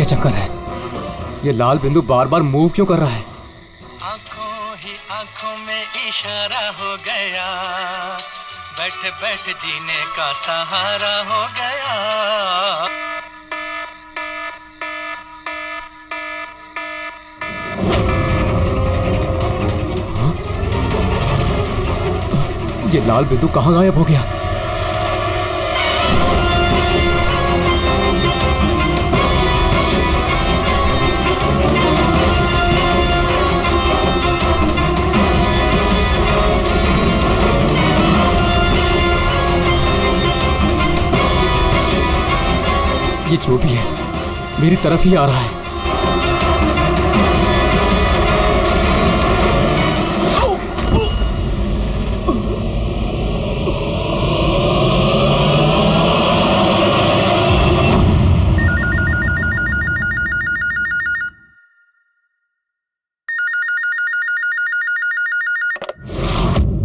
चक्कर है? ये लाल बिंदु बार बार मूव क्यों कर रहा है? आंखों ही आंखों में इशारा हो गया, बैठ बैठ जीने का सहारा हो गया। ये लाल बिंदु कहाँ गायब हो गया? ये जो भी है मेरी तरफ ही आ रहा है।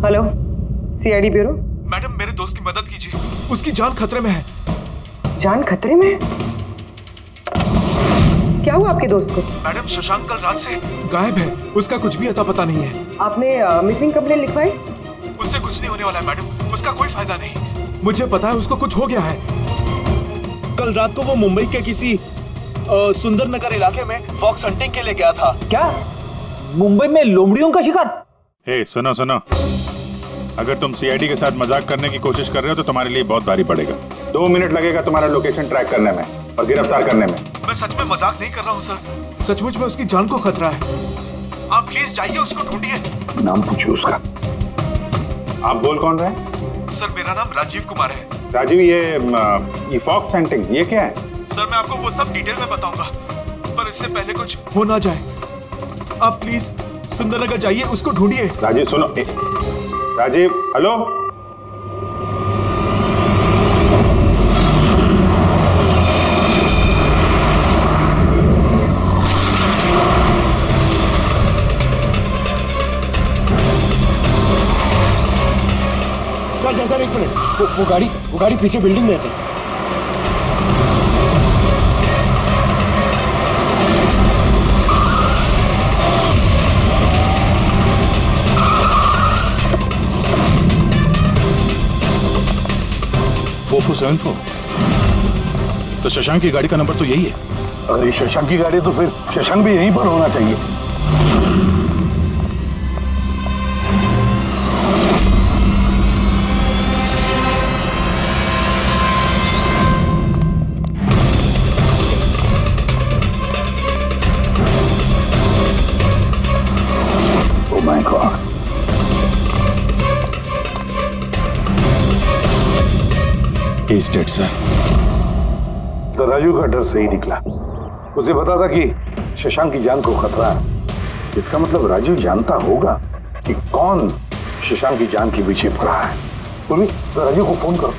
Hello, CID bureau. मैडम मेरे दोस्त की मदद कीजिए, उसकी जान खतरे में है। जान खतरे में है? क्या हुआ आपके दोस्त को? मैडम शशांक कल रात से गायब है, उसका कुछ भी अता पता नहीं है। आपने मिसिंग कंप्लेंट लिखवाई? उससे कुछ नहीं होने वाला है मैडम, उसका कोई फायदा नहीं। मुझे पता है उसको कुछ हो गया है। कल रात को वो मुंबई के किसी सुंदर नगर इलाके में फॉक्स हंटिंग के लिए गया था। क्या मुंबई में लोमड़ियों का शिकार? हे सुनो सुनो, अगर तुम सीआईडी के साथ मजाक करने की कोशिश कर रहे हो तो तुम्हारे लिए बहुत भारी पड़ेगा। 2 मिनट लगेगा तुम्हारा लोकेशन ट्रैक करने में और गिरफ्तार करने में। मैं सच में मजाक नहीं कर रहा हूँ सर, सचमुच में उसकी जान को खतरा है। आप प्लीज जाइए, उसको ढूंढिए। नाम पूछिए उसका। आप बोल कौन रहे हैं? सर मेरा नाम राजीव कुमार है। राजीव, ये फॉक्स हंटिंग ये क्या है? सर मैं आपको वो सब डिटेल में बताऊंगा, पर इससे पहले कुछ हो ना जाए। आप प्लीज सुंदरनगर जाइए, उसको ढूंढिए। राजीव सुनो, राजीव हेलो। सर एक मिनट, वो गाड़ी पीछे बिल्डिंग में है सर। तो शशांक की गाड़ी का नंबर तो यही है। अगर ये शशांक की गाड़ी है तो फिर शशांक भी यहीं पर होना चाहिए। Oh my God, He's dead, sir. तो राजू का डर सही निकला। उसे पता था कि शशांक की जान को खतरा है। इसका मतलब राजू जानता होगा कि कौन शशांक की जान के पीछे पड़ा है। तो राजू को फोन करो।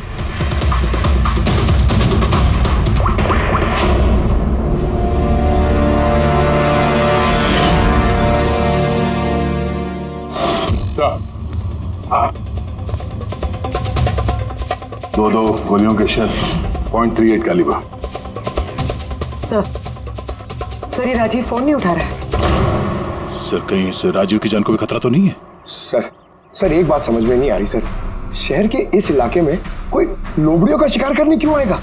दो गोलियों के शेल, .38 कैलिबर। सर ये राजीव फोन नहीं उठा रहा है। सर कहीं इस राजीव की जान को भी खतरा तो नहीं है? सर एक बात समझ में नहीं आ रही सर, शहर के इस इलाके में कोई लोमड़ियों का शिकार करने क्यों आएगा?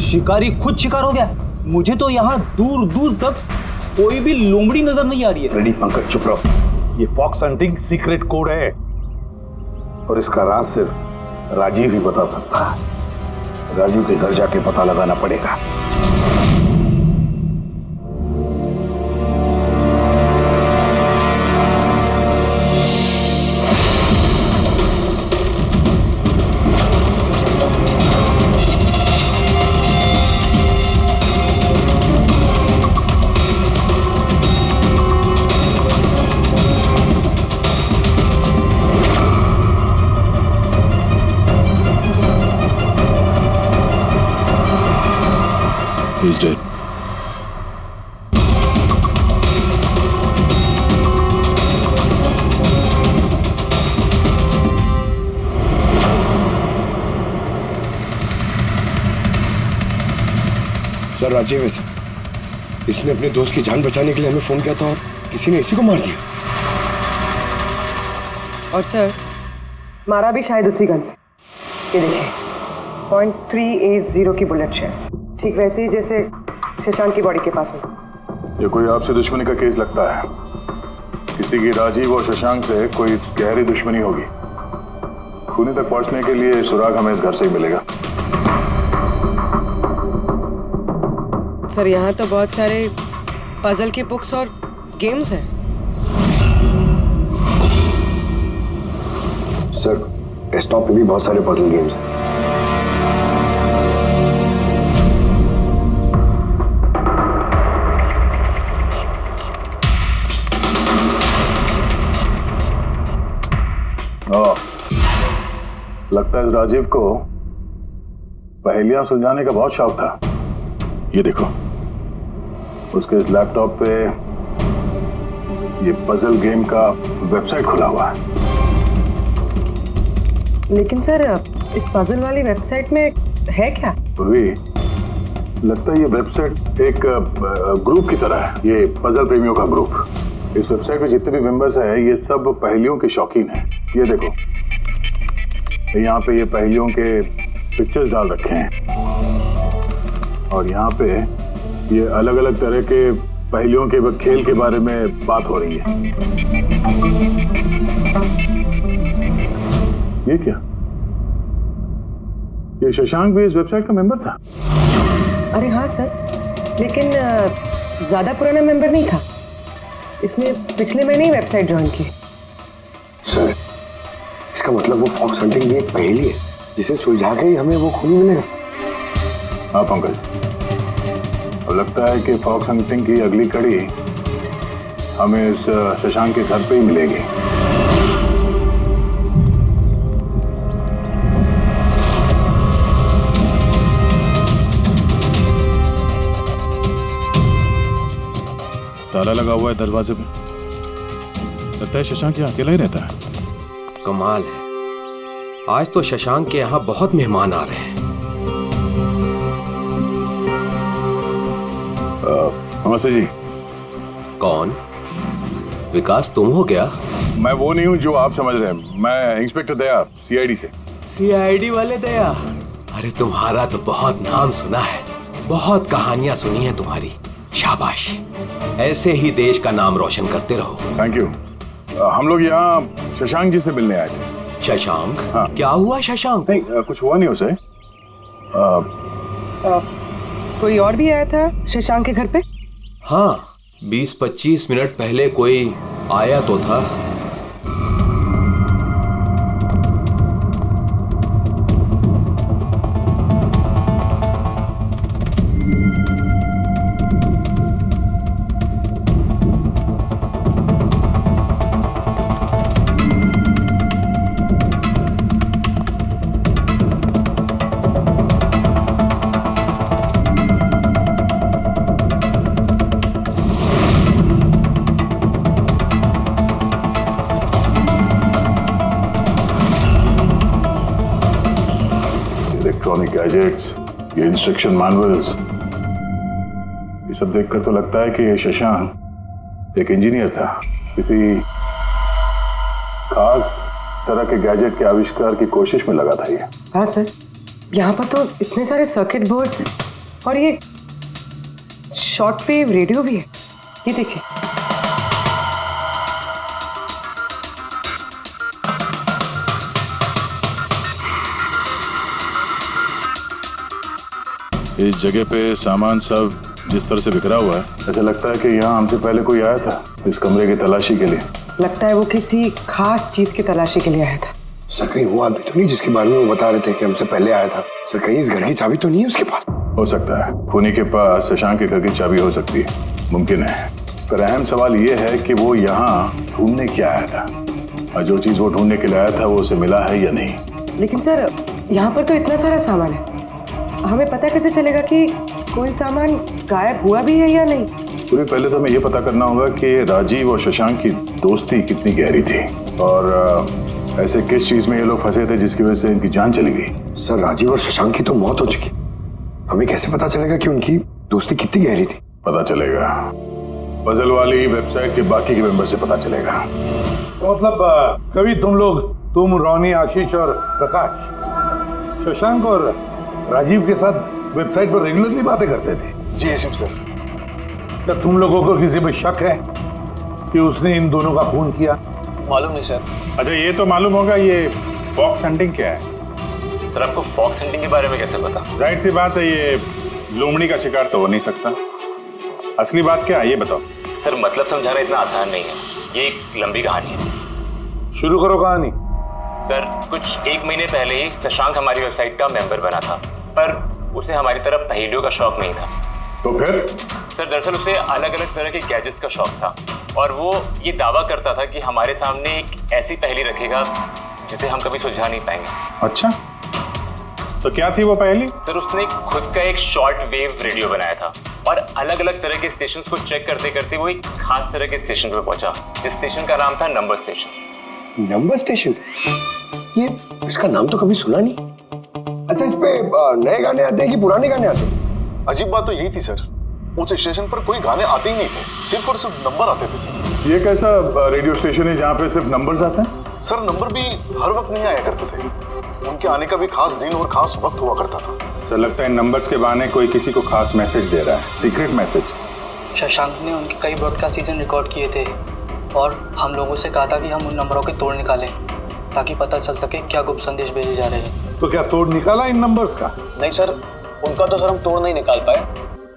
शिकारी खुद शिकार हो गया। मुझे तो यहाँ दूर दूर तक कोई भी लोमड़ी नजर नहीं आ रही है। रेडी पंकज, चुप रहो। ये फॉक्स हंटिंग सीक्रेट कोड है और इसका राज सिर्फ राजीव ही बता सकता है। राजीव के घर जाके पता लगाना पड़ेगा। He's dead. सर राजीव है सर। इसने अपने दोस्त की जान बचाने के लिए हमें फोन किया था और किसी ने इसी को मार दिया। और सर मारा भी शायद उसी गन से। ये देखिए .380 की बुलेट शेल्स, ठीक वैसे ही जैसे शशांक की बॉडी के पास में। ये कोई आपसे दुश्मनी का केस लगता है। किसी की राजीव और शशांक से कोई गहरी दुश्मनी होगी। खूनी तक पहुंचने के लिए सुराग हमें इस घर से ही मिलेगा। सर यहाँ तो बहुत सारे पजल के बुक्स और गेम्स हैं। सर डेस्कटॉप पे भी बहुत सारे पजल गेम्स हैं। लगता है इस राजीव को पहेलियां सुलझाने का बहुत शौक था। ये देखो, उसके इस लैपटॉप पे ये पजल गेम का वेबसाइट खुला हुआ है। लेकिन सर इस पजल वाली वेबसाइट में है क्या? पूर्वी, लगता है ये वेबसाइट एक ग्रुप की तरह है। ये पजल प्रेमियों का ग्रुप। इस वेबसाइट पे जितने भी मेंबर्स हैं ये सब पहेलियों के शौकीन हैं। ये देखो, यहाँ पे ये पहेलियों के पिक्चर्स डाल रखे हैं और यहाँ पे ये अलग अलग तरह के पहेलियों के खेल के बारे में बात हो रही है। ये क्या? ये शशांक भी इस वेबसाइट का मेंबर था? अरे हाँ सर, लेकिन ज्यादा पुराना मेंबर नहीं था। इसने पिछले महीने ही वेबसाइट ज्वाइन की। सर इसका मतलब वो फॉक्स हंटिंग भी एक पहेली है जिसे सुलझा के ही हमें वो खूनी मिलेगा। हाँ पंकज, अब लगता है कि फॉक्स हंटिंग की अगली कड़ी हमें इस शशांक के घर पे ही मिलेगी। ताला लगा हुआ है दरवाजे पे। लगता है शशांक यहाँ अकेला ही रहता है। कमाल है, आज तो शशांक के यहाँ बहुत मेहमान आ रहे हैं। नमस्ते जी। कौन? विकास तुम हो क्या? मैं वो नहीं हूँ जो आप समझ रहे हैं। मैं इंस्पेक्टर दया, सीआईडी से। सीआईडी वाले दया? अरे तुम्हारा तो बहुत नाम सुना है, बहुत कहानियां सुनी है तुम्हारी। शाबाश, ऐसे ही देश का नाम रोशन करते रहो। Thank you. हम लोग यहाँ शशांक जी से मिलने आए थे। शशांक? हाँ। क्या हुआ शशांक? नहीं, कुछ हुआ नहीं उसे। कोई और भी आया था शशांक के घर पे? हाँ, 20-25 मिनट पहले कोई आया तो था। इलेक्ट्रॉनिक गैजेट्स, ये इंस्ट्रक्शन मैनुअल्स, ये सब देखकर तो लगता है कि ये शशांक एक इंजीनियर था। किसी खास तरह के गैजेट के आविष्कार की कोशिश में लगा था ये। हाँ सर, यहाँ पर तो इतने सारे सर्किट बोर्ड्स और ये शॉर्ट वेव रेडियो भी है। ये देखिए। इस जगह पे सामान सब जिस तरह से बिखरा हुआ है, ऐसा लगता है कि यहाँ हमसे पहले कोई आया था इस कमरे की तलाशी के लिए। लगता है वो किसी खास चीज की तलाशी के लिए आया था। सर कहीं वो आदमी तो नहीं जिसके बारे में वो बता रहे थे कि हमसे पहले आया था? सर कहीं इस घर की चाबी तो नहीं है उसके पास? हो सकता है खूनी के पास शशांक के घर की चाबी हो सकती है, मुमकिन है। पर अहम सवाल ये है कि वो यहाँ ढूंढने क्या आया था, और जो चीज वो ढूंढने के लिए आया था वो उसे मिला है या नहीं। लेकिन सर यहाँ पर तो इतना सारा सामान है, हमें पता कैसे चलेगा कि कोई सामान गायब हुआ भी है या नहीं? पूरी पहले तो हमें ये पता करना होगा कि राजीव और शशांक की दोस्ती कितनी गहरी थी, और ऐसे किस चीज में ये लोग फंसे थे जिसकी वजह से इनकी जान चली गई। सर राजीव और शशांक की तो मौत हो चुकी, हमें कैसे पता चलेगा कि उनकी दोस्ती कितनी गहरी थी? पता चलेगा। पजल वाली वेबसाइट के बाकी के मेंबर से पता चलेगा। तो मतलब कभी तुम रोनी, आशीष और प्रकाश शशांक और राजीव के साथ वेबसाइट पर रेगुलरली बातें करते थे? जी एसीपी सर। क्या तुम लोगों को किसी पे शक है कि उसने इन दोनों का खून किया? मालूम नहीं सर। अच्छा, ये तो मालूम होगा, ये फॉक्स हंटिंग क्या है? सर आपको फॉक्स हंटिंग के बारे में कैसे पता? जाहिर सी बात है, ये लोमड़ी का शिकार तो हो नहीं सकता। असली बात क्या है ये बताओ। सर मतलब समझाना इतना आसान नहीं है, ये एक लंबी कहानी है। शुरू करो कहानी। सर कुछ 1 महीने पहले ही शशांक हमारी वेबसाइट का मेंबर बना था, पर उसे हमारी तरफ पहेलियों का शौक नहीं था। तो फिर? सर दरअसल उसे अलग अलग तरह के गैजेट्स का शौक था और वो ये दावा करता था कि हमारे सामने एक ऐसी पहेली रखेगा जिसे हम कभी सुलझा नहीं पाएंगे। अच्छा, तो क्या थी वो पहेली? सर उसने खुद का एक शॉर्ट वेव रेडियो बनाया था और अलग अलग तरह के स्टेशंस को चेक करते करते वो एक खास तरह के स्टेशन पे पहुंचा, जिस स्टेशन का नाम था नंबर स्टेशन। Number station? ये इसका नाम तो कभी सुना नहीं। अच्छा, इस पे नए गाने आते हैं कि पुराने गाने आते हैं? अजीब बात तो यही थी सर, उस स्टेशन पर कोई गाने आते ही नहीं थे, सिर्फ और सिर्फ नंबर आते थे सर। ये कैसा रेडियो स्टेशन है जहाँ पे सिर्फ नंबर्स आते हैं? सर नंबर भी हर वक्त नहीं आया करते थे, उनके आने का भी खास दिन और खास वक्त हुआ करता था। सर लगता है इन नंबर्स के बहाने कोई किसी को खास मैसेज दे रहा है, सीक्रेट मैसेज। शशांक ने उनके कई ब्रॉडकास्ट सीजन रिकॉर्ड किए थे और हम लोगों से कहा था कि हम उन नंबरों के तोड़ निकालें ताकि पता चल सके क्या गुप्त संदेश भेजे जा रहे हैं। तो क्या तोड़ निकाला इन नंबर्स का? नहीं सर, उनका तो सर हम तोड़ नहीं निकाल पाए,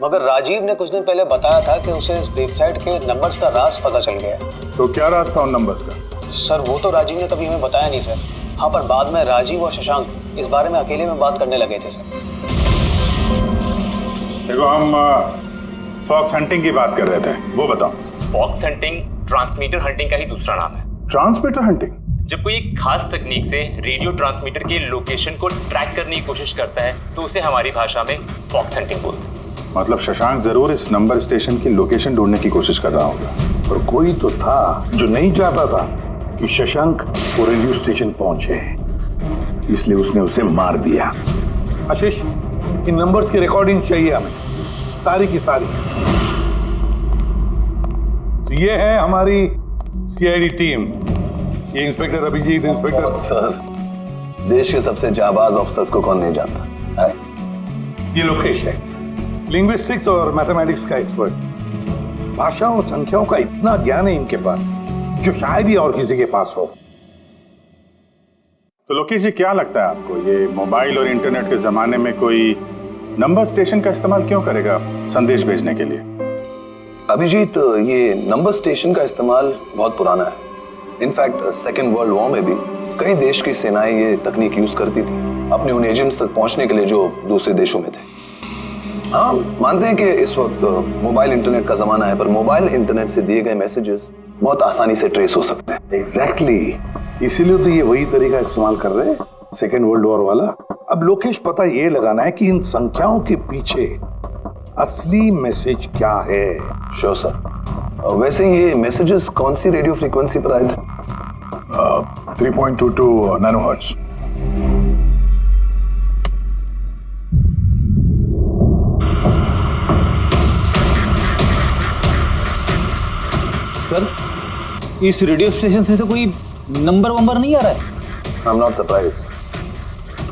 मगर राजीव ने कुछ दिन पहले बताया था कि उसे इस वेबसाइट के नंबर्स का राज पता चल गया। तो क्या राज था उन नंबर्स का? सर वो तो राजीव ने कभी हमें बताया नहीं सर। हाँ, पर बाद में राजीव और शशांक इस बारे में अकेले में बात करने लगे थे सर। देखो, हम फॉक्स हंटिंग की बात कर रहे थे, वो बताओ। फॉक्स हंटिंग ट्रांसमीटर हंटिंग का ही दूसरा नाम है। Transmitter hunting? जब कोई एक खास तकनीक से रेडियो ट्रांसमीटर के लोकेशन को ट्रैक करने की कोशिश करता है तो उसे हमारी भाषा में फॉक्स हंटिंग बोलते हैं। मतलब शशांक जरूर इस नंबर स्टेशन की लोकेशन ढूंढने की कोशिश कर रहा होगा। और कोई तो था जो नहीं चाहता था कि शशांक वो रेडियो स्टेशन पहुंचे, इसलिए उसने उसे मार दिया। आशीष, इन नंबर्स की रिकॉर्डिंग चाहिए हमें, सारी की सारी। तो ये है हमारी सीआईडी टीम। ये इंस्पेक्टर अभिजीत, इंस्पेक्टर सर, देश के सबसे जाबाज ऑफिसर्स को कौन नहीं जानता है? ये लोकेश है, लिंग्विस्टिक्स और मैथमेटिक्स का एक्सपर्ट। भाषाओं और संख्याओं का इतना ज्ञान है इनके पास जो शायद ही और किसी के पास हो। तो लोकेश जी, क्या लगता है आपको, ये मोबाइल और इंटरनेट के जमाने में कोई नंबर स्टेशन का इस्तेमाल क्यों करेगा संदेश भेजने के लिए? अभिजीत, ये नंबर स्टेशन का इस्तेमाल बहुत पुराना है। इनफैक्ट सेकेंड वर्ल्ड वॉर में भी कई देश की सेनाएं ये तकनीक यूज करती थी अपने उन एजेंट्स तक पहुंचने के लिए जो दूसरे देशों में थे। हाँ, मानते हैं कि इस वक्त मोबाइल इंटरनेट का जमाना है, पर मोबाइल इंटरनेट से दिए गए मैसेजेस बहुत आसानी से ट्रेस हो सकते हैं। एग्जैक्टली, इसीलिए तो ये वही तरीका इस्तेमाल कर रहे हैं, सेकेंड वर्ल्ड वॉर वाला। अब लोकेश, पता ये लगाना है कि इन संख्याओं के पीछे असली मैसेज क्या है। Sure sir. वैसे ये मैसेजेस कौन सी रेडियो फ्रीक्वेंसी पर आए थे? 3.22 नैनोहर्ट्ज। सर, इस रेडियो स्टेशन से तो कोई नंबर वंबर नहीं आ रहा है। I am not surprise.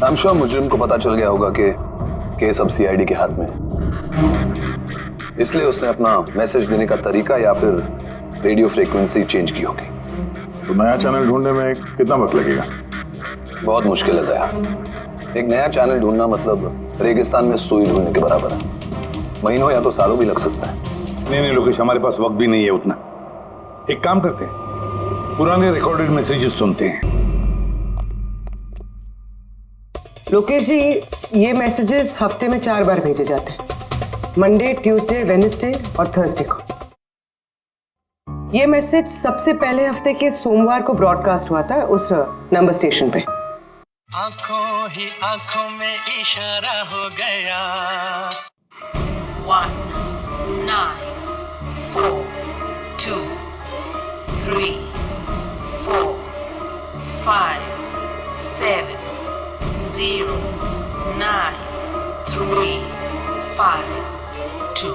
I am sure मुजरिम को पता चल गया होगा कि केस अब सीआईडी के हाथ में है, इसलिए उसने अपना मैसेज देने का तरीका या फिर रेडियो फ्रीक्वेंसी चेंज की होगी। तो नया चैनल ढूंढने में कितना वक्त लगेगा? बहुत मुश्किल है दया। एक नया चैनल ढूंढना मतलब रेगिस्तान में सुई ढूंढने के बराबर है। महीनों या तो सालों भी लग सकता है। नहीं लोकेश, हमारे पास वक्त भी नहीं है उतना। एक काम करते हैं, पुराने रिकॉर्डेड मैसेजेस सुनते हैं। लोकेश जी, ये मैसेजेस हफ्ते में 4 बार भेजे जाते हैं, मंडे, ट्यूसडे, वेडनेसडे और थर्सडे को। ये मैसेज सबसे पहले हफ्ते के सोमवार को ब्रॉडकास्ट हुआ था उस नंबर स्टेशन पे। आंखों ही आंखों में इशारा हो गया। 1 9 4 2 3 4 5 7 0 9 3 5 2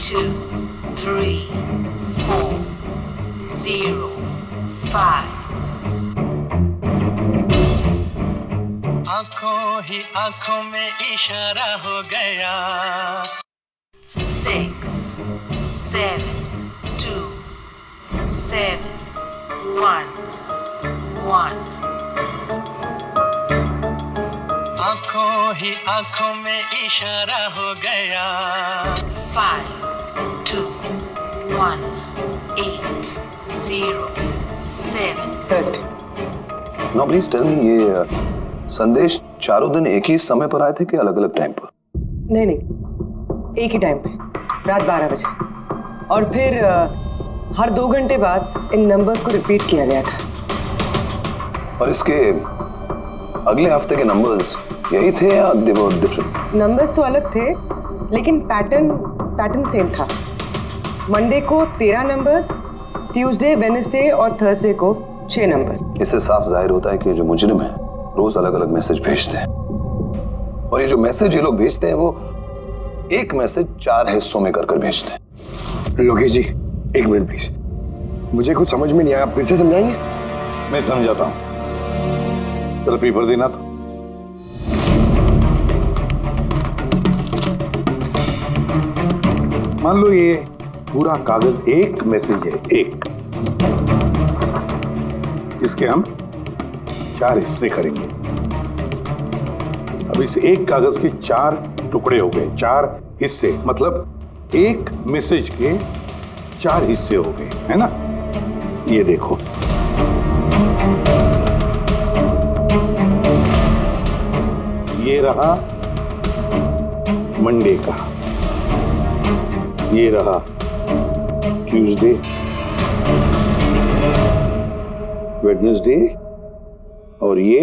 2, 3, 4, 0, 5. आंखों ही आंखों में इशारा हो गया 6, 7, 2, 7, 1, 1. आंखों ही आंखों में इशारा हो गया 5, 2, 1, 8, 0, 7. नाउ प्लीज टेल मी, ये संदेश चारों दिन एक ही समय पर आए थे कि अलग अलग टाइम पर? नहीं नहीं, एक ही टाइम पे, रात 12 बजे। और फिर हर 2 घंटे बाद इन नंबर्स को रिपीट किया गया था। और इसके अगले हफ्ते के नंबर्स यही थे या दे वर डिफरेंट? नंबर्स तो अलग थे, लेकिन पैटर्न सेम था। मंडे को 13 नंबर्स, ट्यूसडे, वेडनेसडे और थर्सडे को 6 नंबर। इससे साफ जाहिर होता है कि जो मुजरिम है रोज अलग अलग मैसेज भेजते हैं, और ये जो मैसेज ये लोग भेजते हैं वो एक मैसेज 4 हिस्सों में कर भेजते हैं। लोकेश जी, 1 मिनट प्लीज, मुझे कुछ समझ में नहीं आया, आप फिर से समझाएंगे? मैं समझाता हूं, चलो पेपर देना तो। मान लो ये पूरा कागज एक मैसेज है, एक, इसके हम 4 हिस्से करेंगे। अब इस एक कागज के 4 टुकड़े हो गए, 4 हिस्से, मतलब एक मैसेज के 4 हिस्से हो गए, है ना? ये देखो, ये रहा मंडे का, ये रहा ट्यूसडे, वेडनेसडे और ये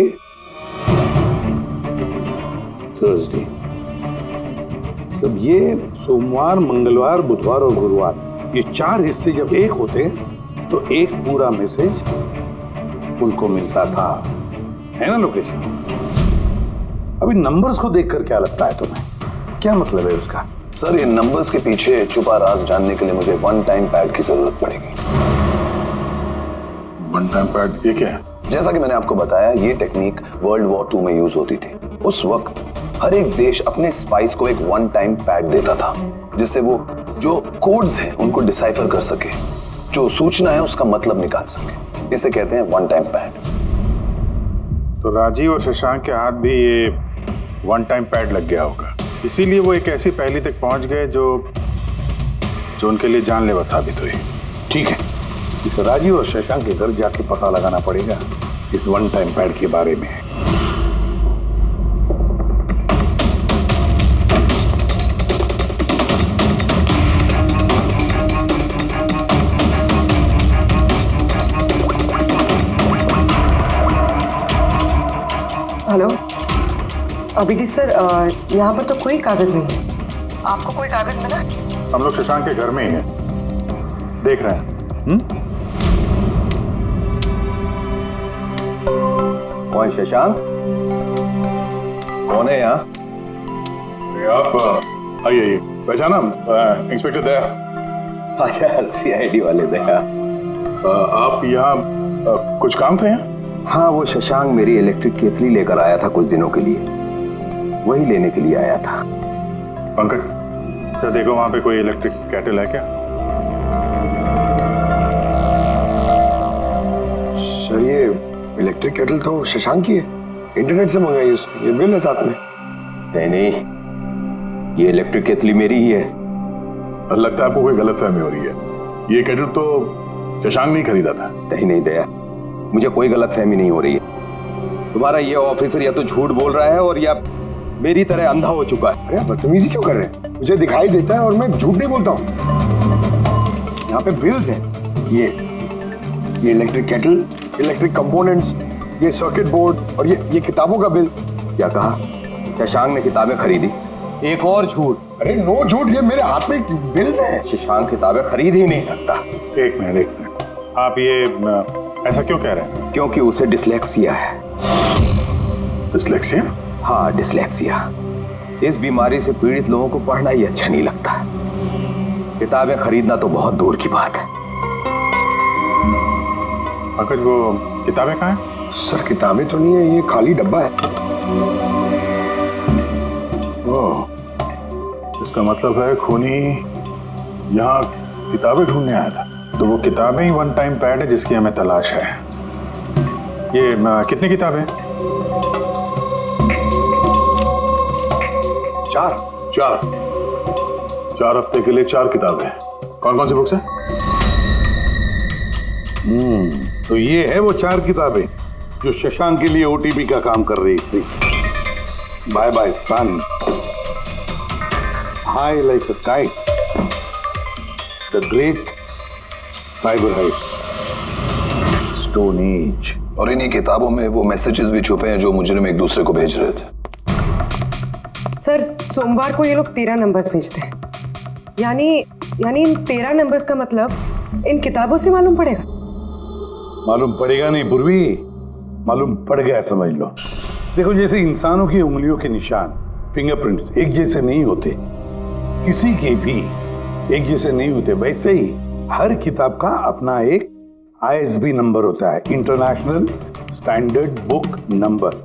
थर्सडे। मतलब ये सोमवार, मंगलवार, बुधवार और गुरुवार, ये 4 हिस्से जब एक होते तो एक पूरा मैसेज उनको मिलता था, है ना लोकेश? अभी नंबर्स को देखकर क्या लगता है तुम्हें, क्या मतलब है उसका? सर, ये नंबर्स के पीछे छुपा राज जानने के लिए मुझे वन टाइम पैड की जरूरत पड़ेगी। वन टाइम पैड ये क्या है? जैसा कि मैंने आपको बताया, ये टेक्निक वर्ल्ड वॉर 2 में यूज होती थी। उस वक्त हर एक देश अपने स्पाइस को एक वन टाइम पैड देता था, जिससे वो जो कोड्स हैं उनको डिसाइफर कर सके, जो सूचना है उसका मतलब निकाल सके। इसे कहते हैं वन टाइम पैड। तो राजीव और शशांक के हाथ भी ये वन टाइम पैड लग गया होगा, इसीलिए वो एक ऐसी पहेली तक पहुंच गए जो उनके लिए जानलेवा साबित हुई। ठीक है, इस राजीव और शशांक के घर जाके पता लगाना पड़ेगा इस वन टाइम पैड के बारे में। हेलो अभिजीत सर, यहाँ पर तो कोई कागज नहीं है। आपको कोई कागज मिला? हम लोग शशांक के घर में ही हैं, देख रहे हैं। कौन शशांक? कौन है यहाँ? आप आइए। वैसा ना इंस्पेक्टर दया। अच्छा, सीआईडी वाले दया। आप यहाँ कुछ काम थे यहाँ? हाँ, वो शशांक मेरी इलेक्ट्रिक केतली लेकर आया था कुछ दिनों के लिए, वही लेने के लिए आया था। पंकज, सर देखो वहां पे कोई इलेक्ट्रिक केटल है क्या? सर, ये इलेक्ट्रिक केटल तो शशांक की है, इंटरनेट से मंगाई उसने, ये बिल है साथ में। नहीं, ये इलेक्ट्रिक केतली मेरी ही है। लगता है आपको कोई गलतफहमी हो रही है, ये केटल तो शशांक ने खरीदा था। नहीं दया, मुझे कोई गलतफहमी नहीं हो रही है। तुम्हारा ये ऑफिसर या तो झूठ बोल रहा है और या मेरी तरह अंधा हो चुका है। अरे बदतमीजी क्यों कर रहे हैं? मुझे दिखाई देता है और मैं झूठ नहीं बोलता हूँ। यहाँ पे बिल्स हैं, ये इलेक्ट्रिक केटल, इलेक्ट्रिक कंपोनेंट्स, ये सर्किट बोर्ड और ये किताबों का बिल। क्या कहा? शशांक ने किताबें खरीदी? एक और झूठ। अरे नो झूठ, ये मेरे हाथ में बिल्स हैं। शशांक किताबें खरीद ही नहीं सकता। एक मिनट, आप ये ऐसा क्यों कह रहे हैं? क्योंकि उसे डिसलेक्सिया है। डिसलेक्सिया? हाँ, डिसलेक्सिया। इस बीमारी से पीड़ित लोगों को पढ़ना ही अच्छा नहीं लगता। किताबें खरीदना तो बहुत दूर की बात है। पंकज वो किताबें कहाँ हैं? सर किताबें तो नहीं है, ये खाली डब्बा है। ओह, इसका मतलब है खूनी यहाँ किताबें ढूंढने आया था। तो वो किताबें ही वन टाइम पैड है जिसकी हमें तलाश है। ये कितनी किताबें? 4 हफ्ते के लिए 4 किताबें। कौन कौन सी बुक्स हैं? तो ये है वो 4 किताबें जो शशांक के लिए ओटीपी का काम कर रही थी। Bye bye son, high like a kite, the great cyber heist, stone age. और इन्हीं किताबों में वो मैसेजेस भी छुपे हैं जो मुजरिम एक दूसरे को भेज रहे थे। सर सोमवार को ये लोग 13 नंबर्स भेजते हैं, यानी इन 13 नंबर्स का मतलब इन किताबों से मालूम पड़ेगा। मालूम पड़ेगा नहीं पूर्वी, मालूम पड़ गया समझ लो। देखो जैसे इंसानों की उंगलियों के निशान, फिंगरप्रिंट्स एक जैसे नहीं होते, किसी के भी एक जैसे नहीं होते, वैसे ही हर किताब का अपना एक ISB नंबर होता है, इंटरनेशनल स्टैंडर्ड बुक नंबर।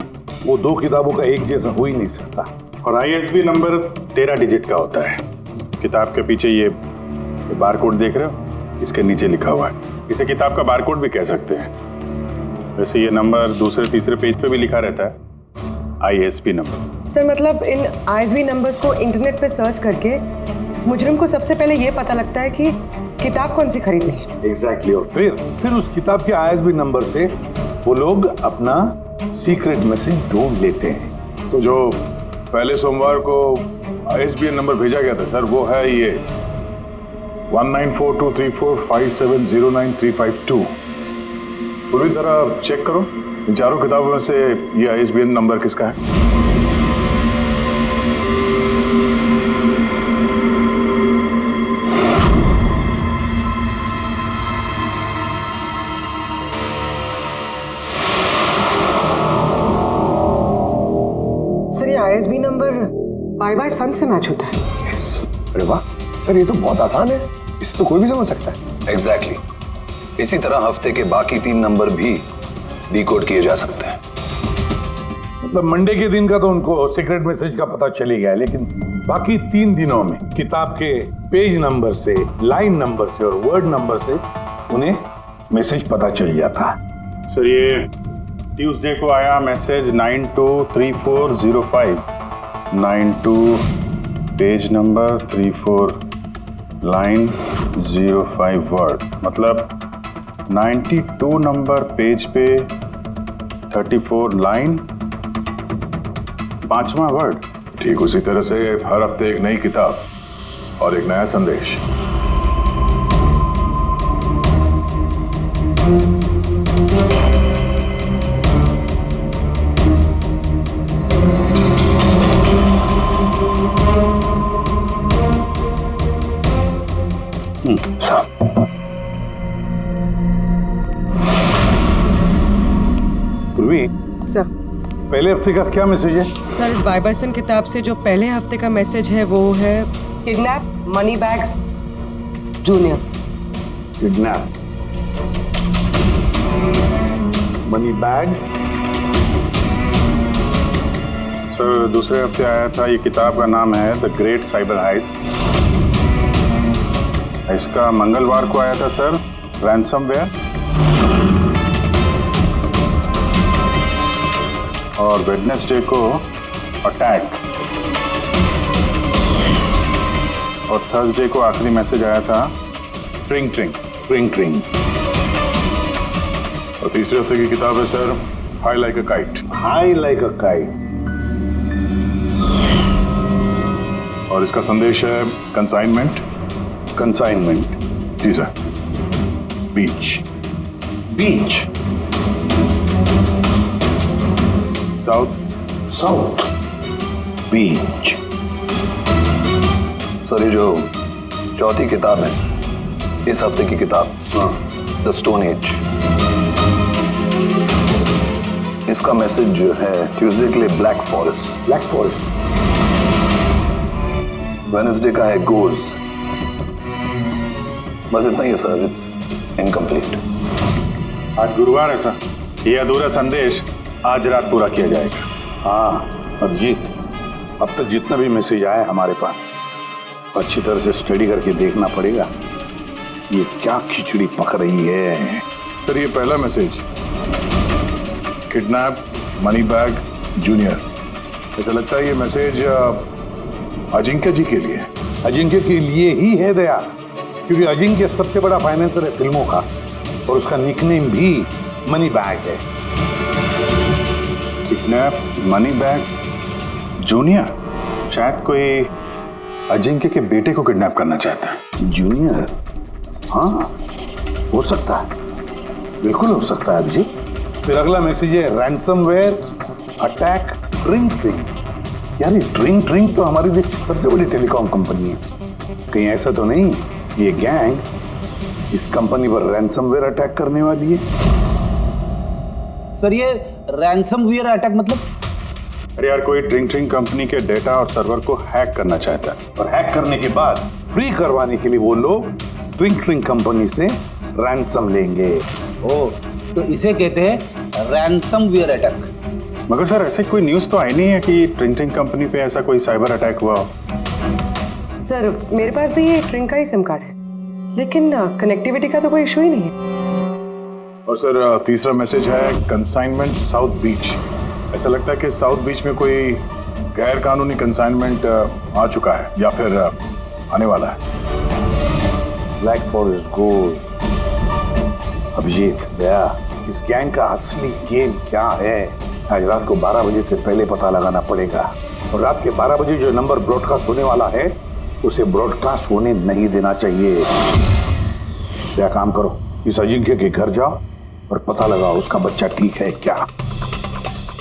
वो 2 किताबों का एक जैसा हो ही नहीं सकता। और ISB नंबर 13 डिजिट का होता है। किताब के पीछे ये बारकोड देख रहे हो, इसके नीचे लिखा हुआ है। इसे किताब का बारकोड भी कह सकते हैं। वैसे ये नंबर दूसरे तीसरे पेज पे भी लिखा रहता है, ISB नंबर। सर मतलब इन ISB नंबर्स को इंटरनेट पे सर्च करके मुजरिम को सबसे पहले ये पता लगता है कि किताब कौन सी खरीदनी है। एग्जैक्टली। और फिर उस किताब के ISB नंबर से वो लोग अपना सीक्रेट मैसेज ढूंढ लेते हैं। तो जो पहले सोमवार को ISBN नंबर भेजा गया था सर, वो है ये 19423457099352। पूर्वी जरा चेक करो इन 4 किताबों में से ये ISBN नंबर किसका है। ISB नंबर बाय सन से मैच होता है। अरे वाह सर, ये तो बहुत आसान है, इसे तो कोई भी समझ सकता है। एग्जैक्टली। इसी तरह हफ्ते के बाकी 3 नंबर भी डिकोड किए जा सकते हैं। मतलब मंडे के दिन का तो उनको सीक्रेट मैसेज का पता चल ही गया, लेकिन बाकी 3 दिनों में किताब के पेज नंबर से, लाइन नंबर से और वर्ड नंबर से उन्हें मैसेज पता चल जाता। सर ये ट्यूसडे को आया message 923405, 92 page number 34 line 05 word, मतलब 92 नंबर पेज पे 34 लाइन 5वां वर्ड। ठीक उसी तरह से हर हफ्ते एक नई किताब और एक नया संदेश। पूर्वी सर, पहले हफ्ते का क्या मैसेज है? सर इस बाय सन किताब से जो पहले हफ्ते का मैसेज है वो है kidnap money bags junior. Kidnap money bag. Sir दूसरे हफ्ते आया था, ये किताब का नाम है द ग्रेट साइबर हाइस्ट। इसका मंगलवार को आया था सर रैंसमवेयर, और वेडनेसडे को अटैक, और थर्सडे को आखिरी मैसेज आया था ट्रिंग ट्रिंग ट्रिंग ट्रिंग। और तीसरे हफ्ते की किताब है sir high like a kite. High like a kite. और इसका संदेश है कंसाइनमेंट। कंसाइनमेंट जी सर। बीच बीच साउथ बीच। सर ये जो चौथी किताब है, इस हफ्ते की किताब, द स्टोन एज, इसका मैसेज जो है ट्यूसडे के लिए black forest. Black forest. Wednesday का है गोज, बस इतना ही है सर, इट्स इनकम्प्लीट। आज गुरुवार है सर, ये अधूरा संदेश आज रात पूरा किया जाएगा। हाँ अभिजीत, अब तक जितना भी मैसेज आया हमारे पास अच्छी तरह से स्टडी करके देखना पड़ेगा ये क्या खिचड़ी पक रही है। सर ये पहला message, kidnap money bag junior. ऐसा लगता है ये मैसेज अजिंक्य जी के लिए है। अजिंक्य के लिए ही है दया, क्योंकि अजिंक्य सबसे बड़ा फाइनेंसर है फिल्मों का और उसका निकनेम भी मनी बैग है। किडनैप मनी बैग जूनियर, शायद कोई अजिंक्य के बेटे को किडनैप करना चाहता है। जूनियर? हाँ हो सकता है, बिल्कुल हो सकता है अभिजीत। फिर अगला मैसेज है रैंसमवेयर अटैक ड्रिंक ड्रिंक। यानी ड्रिंक ड्रिंक तो हमारी देश की सबसे बड़ी टेलीकॉम कंपनी है, कहीं ऐसा तो नहीं ये गैंग इस कंपनी पर रैंसमवेयर अटैक करने वाली है? सर ये रैंसमवेयर अटैक मतलब? अरे यार कोई ड्रिंक कंपनी के डेटा और सर्वर को हैक करना चाहता है और हैक करने के बाद फ्री करवाने के लिए वो लोग ड्रिंक कंपनी से रैंसम लेंगे। ओ, तो इसे कहते हैं रैंसमवेयर अटैक। मगर सर ऐसे कोई न्यूज़ तो आई नहीं है कि ड्रिंक कंपनी पे ऐसा कोई साइबर अटैक हुआ हो। सर मेरे पास भी ये ड्रिंक का ही सिम कार्ड है, लेकिन कनेक्टिविटी का तो कोई इशू ही नहीं है। और सर तीसरा मैसेज है कंसाइनमेंट साउथ बीच। ऐसा लगता है कि साउथ बीच में कोई गैर कानूनी कंसाइनमेंट आ चुका है या फिर आने वाला है। Black forest gold. Abhijeet Daya, इस गैंग का असली गेम क्या है आज रात को 12 बजे से पहले पता लगाना पड़ेगा। और रात के 12 बजे जो नंबर ब्रॉडकास्ट होने वाला है उसे ब्रॉडकास्ट होने नहीं देना चाहिए। क्या काम करो, इस अजिंक्य के घर जाओ और पता लगाओ उसका बच्चा ठीक है क्या।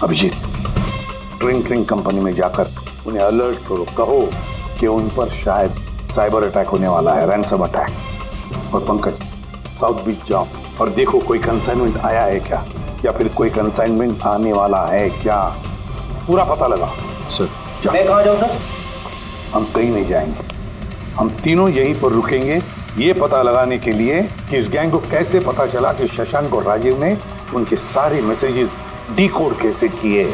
अभिजीत ड्रिंक कंपनी में जाकर उन्हें अलर्ट करो, कहो कि उन पर शायद साइबर अटैक होने वाला है, रैंसम अटैक। और पंकज साउथ बीच जाओ और देखो कोई कंसाइनमेंट आया है क्या या फिर कोई कंसाइनमेंट आने वाला है क्या, पूरा पता लगाओ। सर मैं कहाँ जाऊँ सर? हम कहीं नहीं जाएंगे, हम तीनों यहीं पर रुकेंगे ये पता लगाने के लिए कि इस गैंग को कैसे पता चला कि शशांक और राजीव ने उनके सारे मैसेजेस डिकोड कैसे किए।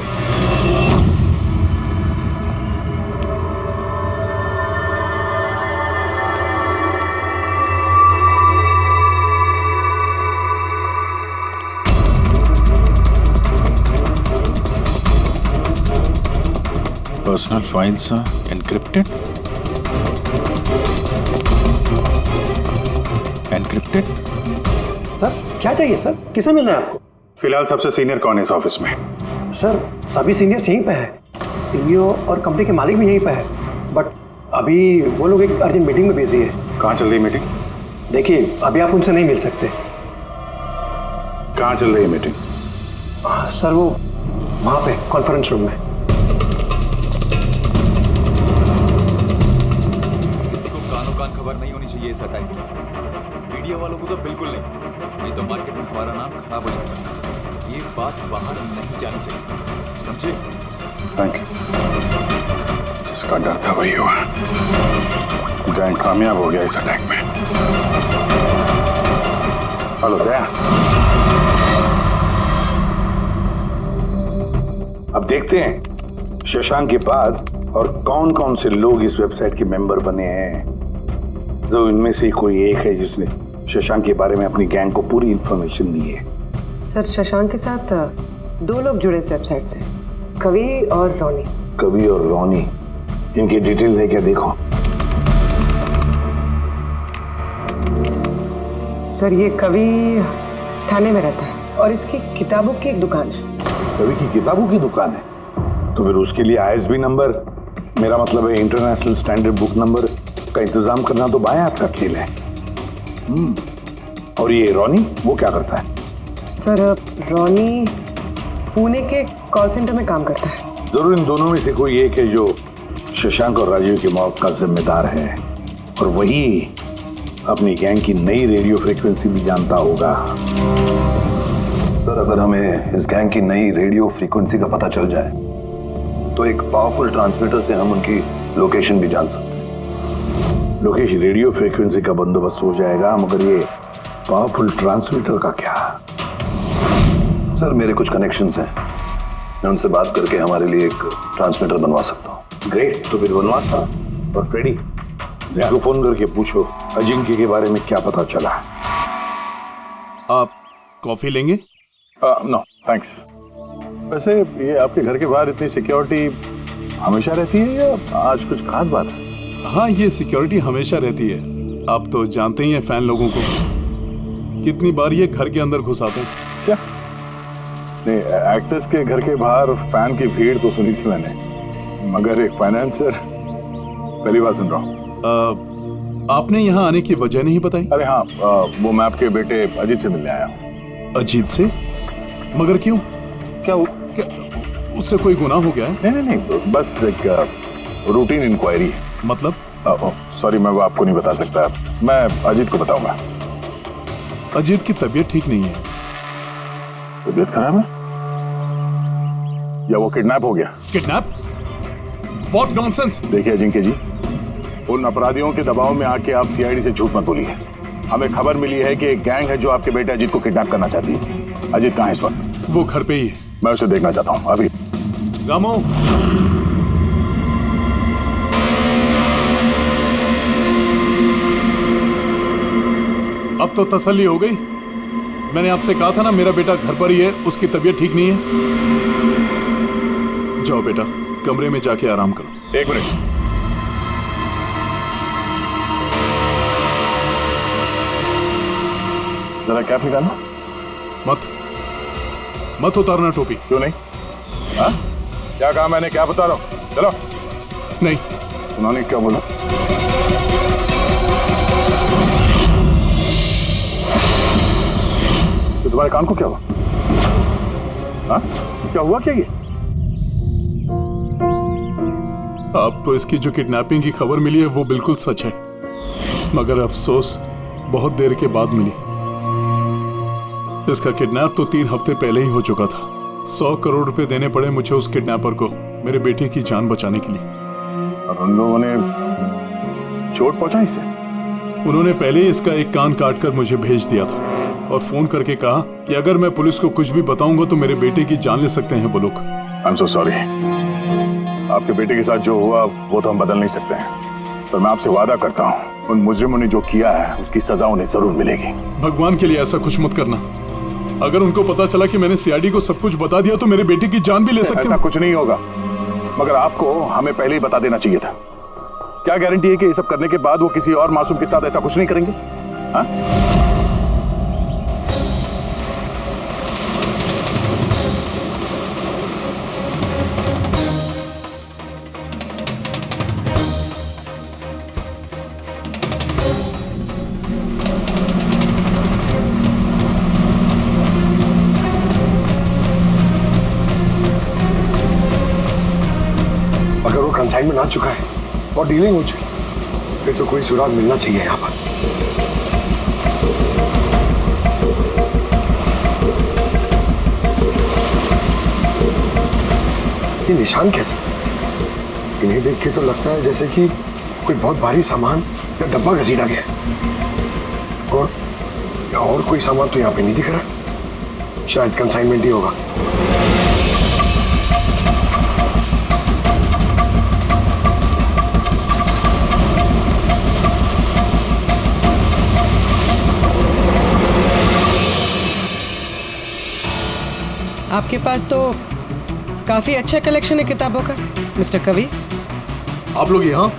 Personal files encrypted. सर क्या चाहिए सर, किसे मिलना है आपको? फिलहाल सबसे सीनियर कौन है इस ऑफिस में? सर सभी सीनियर्स यहीं पे हैं, सीईओ और कंपनी के मालिक भी यहीं पे है, बट अभी वो लोग एक अर्जेंट मीटिंग में बिजी है। कहाँ चल रही मीटिंग? देखिए अभी आप उनसे नहीं मिल सकते। कहाँ चल रही है मीटिंग? सर वो वहाँ पे कॉन्फ्रेंस रूम में। किसी को कानो कान खबर नहीं होनी चाहिए इस अटैक की, मीडिया वालों को तो बिल्कुल नहीं तो मार्केट में हमारा नाम खराब हो जाएगा। ये बात बाहर नहीं जानी चाहिए, समझे? Thank you. जिसका डर था वही हुआ, गैंग कामयाब हो गया इस अटैक में। हेलो दया। अब देखते हैं शशांक के बाद और कौन कौन से लोग इस वेबसाइट के मेंबर बने हैं। जो इनमें से कोई एक है जिसने शशांक के बारे में अपनी गैंग को पूरी इंफॉर्मेशन दी है। सर शशांक के साथ 2 लोग जुड़े इस वेबसाइट से, कवि और रोनी। कवि और रोनी, इनकी डिटेल है क्या? देखो सर ये कवि थाने में रहता है और इसकी किताबों की एक दुकान है। कवि की किताबों की दुकान है तो फिर उसके लिए ISB नंबर, मेरा मतलब है इंटरनेशनल स्टैंडर्ड बुक नंबर का इंतजाम करना तो बाएं हाथ का खेल है। और ये रोनी वो क्या करता है? सर रोनी पुणे के कॉल सेंटर में काम करता है। जरूर इन दोनों में से कोई एक है जो शशांक और राजीव की मौत का जिम्मेदार है और वही अपनी गैंग की नई रेडियो फ्रीक्वेंसी भी जानता होगा। सर अगर हमें इस गैंग की नई रेडियो फ्रीक्वेंसी का पता चल जाए तो एक पावरफुल ट्रांसमीटर से हम उनकी लोकेशन भी जान सकते हैं। लोकेश, रेडियो फ्रीक्वेंसी का बंदोबस्त हो जाएगा, मगर ये पावरफुल ट्रांसमीटर का क्या? सर मेरे कुछ कनेक्शंस हैं, मैं उनसे बात करके हमारे लिए एक ट्रांसमीटर बनवा सकता हूँ। ग्रेट, तो फिर बनवाता। और फ्रेडी, को फोन करके पूछो अजिंक्य के बारे में क्या पता चला। आप कॉफी लेंगे? No thanks. वैसे ये आपके घर के बाहर इतनी सिक्योरिटी हमेशा रहती है या आज कुछ खास बात है? हाँ, ये सिक्योरिटी हमेशा रहती है। आप तो जानते ही हैं फैन लोगों को, कितनी बार ये घर के अंदर घुस आते हैं। क्या? नहीं, एक्टर्स के घर के बाहर फैन की भीड़ तो सुनी थी मैंने, मगर एक फाइनेंसर पहली बार सुन रहा हूँ। आपने यहाँ आने की वजह नहीं बताई? अरे हाँ, वो मैं आपके बेटे अजीत से मिलने आया हूँ। अजीत से? मगर क्यों? क्या उससे कोई गुनाह हो गया है? नहीं, बस एक रूटीन इंक्वायरी है। मतलब? सॉरी, मैं वो आपको नहीं बता सकता, मैं अजीत को बताऊंगा। अजीत की तबीयत ठीक नहीं है। तबीयत खराब है या वो किडनैप हो गया? किडनैप? What nonsense! देखिए अजिंक्य जी, उन अपराधियों के दबाव में आके आप सीआईडी से झूठ मत बोलिए। हमें खबर मिली है कि एक गैंग है जो आपके बेटे अजीत को किडनैप करना चाहती है। अजीत कहाँ है इस वक्त? वो घर पे ही है। मैं उसे देखना चाहता हूँ अभी। रामो, अब तो तसल्ली हो गई। मैंने आपसे कहा था ना, मेरा बेटा घर पर ही है, उसकी तबीयत ठीक नहीं है। जाओ बेटा, कमरे में जाके आराम करो। एक मिनट, जरा कैप निकालना। मत उतारना टोपी। क्यों नहीं? हाँ? क्या कहा मैंने? क्या बता रहा हूँ? चलो। नहीं। उन्होंने क्या बोला? तो तुम्हारे कान को क्या हुआ? हाँ? क्या हुआ क्या ये? आपको इसकी जो किडनैपिंग की खबर मिली है वो बिल्कुल सच है, मगर अफसोस बहुत देर के बाद मिली। इसका किडनैप तो 3 हफ्ते पहले ही हो चुका था। 100 करोड़ रुपए देने पड़े मुझे उस किडनैपर को, मेरे बेटे की जान बचाने के लिए। और उन लोगों ने चोट पहुंचाई इसे? उन्होंने पहले ही इसका एक कान काट कर मुझे भेज दिया था और फोन करके कहा कि अगर मैं पुलिस को कुछ भी बताऊंगा तो मेरे बेटे की जान ले सकते हैं वो लोग। I am so sorry. आपके बेटे के साथ जो हुआ वो तो हम बदल नहीं सकते हैं, पर मैं आपसे वादा करता हूँ उन मुजरिमों ने जो किया है उसकी सजा उन्हें जरूर मिलेगी। भगवान के लिए ऐसा कुछ मत करना। अगर उनको पता चला कि मैंने सीआईडी को सब कुछ बता दिया तो मेरे बेटे की जान भी ले सकते हैं। ऐसा कुछ नहीं होगा, मगर आपको हमें पहले ही बता देना चाहिए था। क्या गारंटी है कि ये सब करने के बाद वो किसी और मासूम के साथ ऐसा कुछ नहीं करेंगे? हाँ? अगर वो कंसाइनमेंट आ चुका है और डीलिंग हो चुकी, फिर तो कोई सुराग मिलना चाहिए यहाँ पर। ये निशान कैसे? इन्हें देख के तो लगता है जैसे कि कोई बहुत भारी सामान या डब्बा घसीटा गया है। और कोई सामान तो यहाँ पे नहीं दिख रहा। शायद कंसाइनमेंट ही होगा। आपके पास तो काफी अच्छा कलेक्शन है किताबों का मिस्टर कवि। आप लोग यहाँ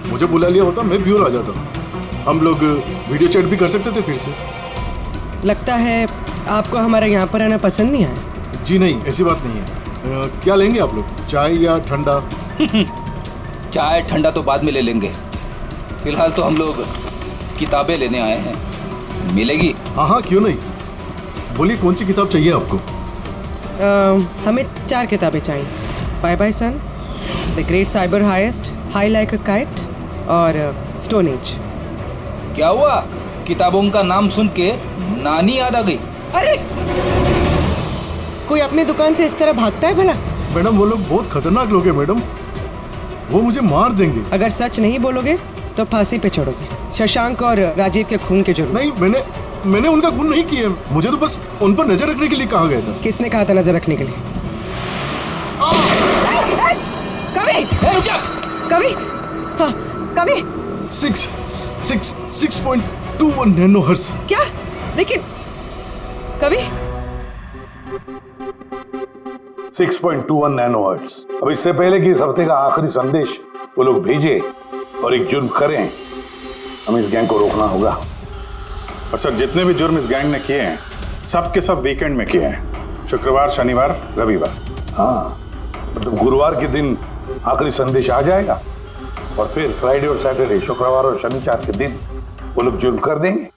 मुझे बुला लिया होता मैं भी और आ जाता। हम लोग वीडियो चैट भी कर सकते थे फिर से। लगता है आपको हमारा यहाँ पर आना पसंद नहीं आया। जी नहीं, ऐसी बात नहीं है। क्या लेंगे आप लोग, चाय या ठंडा? चाय ठंडा तो बाद में ले लेंगे, फिलहाल तो हम लोग किताबें लेने आए हैं। मिलेगी? हाँ, क्यों नहीं। बोलिए कौन सी किताब चाहिए आपको? हमें 4 किताबें चाहिए। Bye bye son, the great cyber heist, high like a kite और स्टोन एज। क्या हुआ? किताबों का नाम सुन के नानी याद आ गई? अरे कोई अपनी दुकान से इस तरह भागता है भला? मैडम वो लोग बहुत खतरनाक लोग हैं मैडम, वो मुझे मार देंगे। अगर सच नहीं बोलोगे तो फांसी पे चढ़ोगे शशांक और राजीव के खून के जुर्म। नहीं, मैंने उनका खून नहीं किया। मुझे तो बस उन पर नजर रखने के लिए कहा गया था। किसने कहा था नजर रखने के लिए? कवि! कवि! हाँ, कवि! 6.21 नैनोहर्ट्ज। क्या? लेकिन कवि 6.21 नैनोहर्ट्ज। अब इससे पहले कि इस हफ्ते का आखिरी संदेश वो लोग भेजे और एक जुर्म करें, हमें इस गैंग को रोकना होगा। और सर, जितने भी जुर्म इस गैंग ने किए हैं सब के सब वीकेंड में किए हैं। शुक्रवार, शनिवार, रविवार। हाँ, मतलब गुरुवार के दिन आखिरी संदेश आ जाएगा और फिर फ्राइडे और सैटरडे, शुक्रवार और शनिवार के दिन वो लोग जुर्म कर देंगे।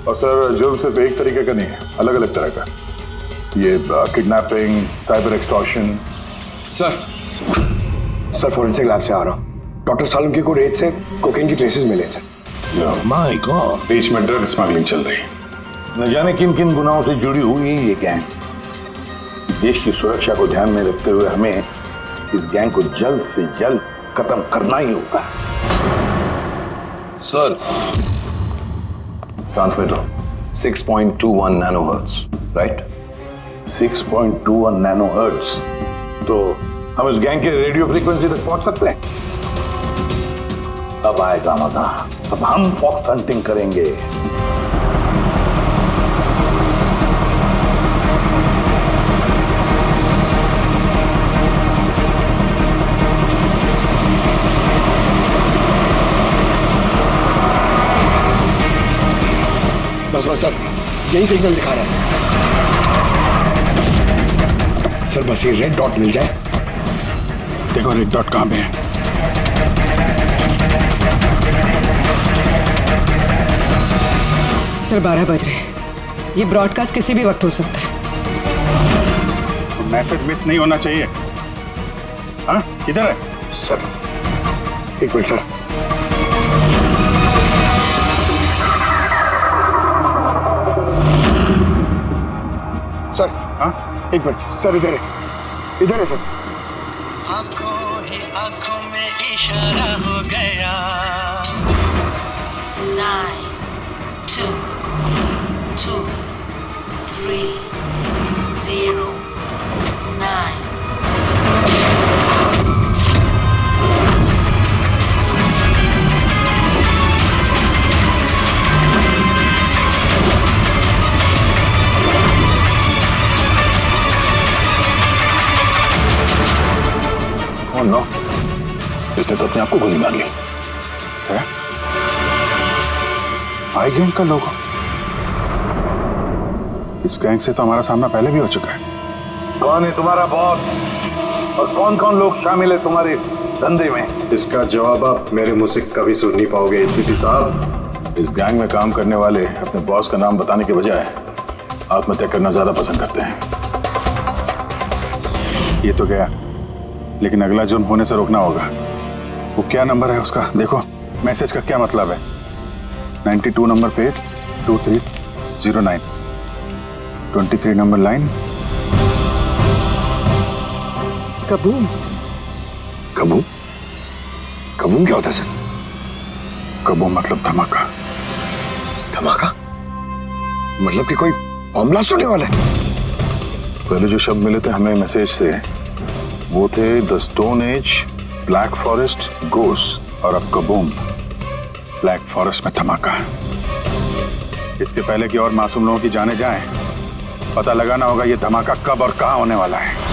और सर, जुर्म सिर्फ एक तरीके का नहीं है, अलग अलग तरह का। ये kidnapping, cyber extortion. Sir forensic lab से आ रहा हूँ। डॉक्टर सालुंके को रेत से कोकेन की ट्रेसेस मिले सर। माय गॉड, बीच में ड्रग स्मगलिंग चल रही है। न जाने किन किन गुनाहों से जुड़ी हुई है ये गैंग। देश की सुरक्षा को ध्यान में रखते हुए हमें इस गैंग को जल्द से जल्द खत्म करना ही होगा। Sir, transmitter 6.21 nanohertz, right? 6.21 nanohertz. तो हम इस गैंग के रेडियो फ्रीक्वेंसी तक पहुंच सकते हैं। अब आएगा मजा। अब हम फॉक्स हंटिंग करेंगे। बस सर, यही सिग्नल दिखा रहा है। सर बस ये रेड डॉट मिल जाए। देखो रेड डॉट कहां पे है। सर 12 बज रहे हैं। ये ब्रॉडकास्ट किसी भी वक्त हो सकता है। मैसेज मिस नहीं होना चाहिए। हाँ, किधर है? सर एक मिनट सर। सर हाँ, एक मिनट सर, इधर है सर। आंखों ही आंखों में इशारा हो गया। 9, 2, 2, 3, 0, 9. Oh no, इसने तो अपने आप को गोली मार ली। है? आई गैंग का लोगो। इस गैंग से तो हमारा सामना पहले भी हो चुका है। कौन है तुम्हारा बॉस और कौन कौन लोग शामिल है तुम्हारे धंधे में? इसका जवाब आप मेरे मुंह से कभी सुन नहीं पाओगे एसीपी साहब। इस गैंग में काम करने वाले अपने बॉस का नाम बताने के बजाय आत्महत्या करना ज्यादा पसंद करते हैं। ये तो गया, लेकिन अगला जुर्म होने से रोकना होगा। वो क्या नंबर है उसका देखो। मैसेज का क्या मतलब है? 92 नंबर पे 2309, 23 number line. Kaboom. Kaboom? Kaboom क्या होता है सर? कबूम मतलब धमाका। धमाका मतलब कि कोई बम ब्लास्ट होने वाला है? पहले जो शब्द मिले थे हमें मैसेज से वो थे the stone age, black forest, ghost, और अब कबूम, ब्लैक फॉरेस्ट में धमाका। इसके पहले कि और मासूम लोगों की जाने जाएं, पता लगाना होगा ये धमाका कब और कहां होने वाला है।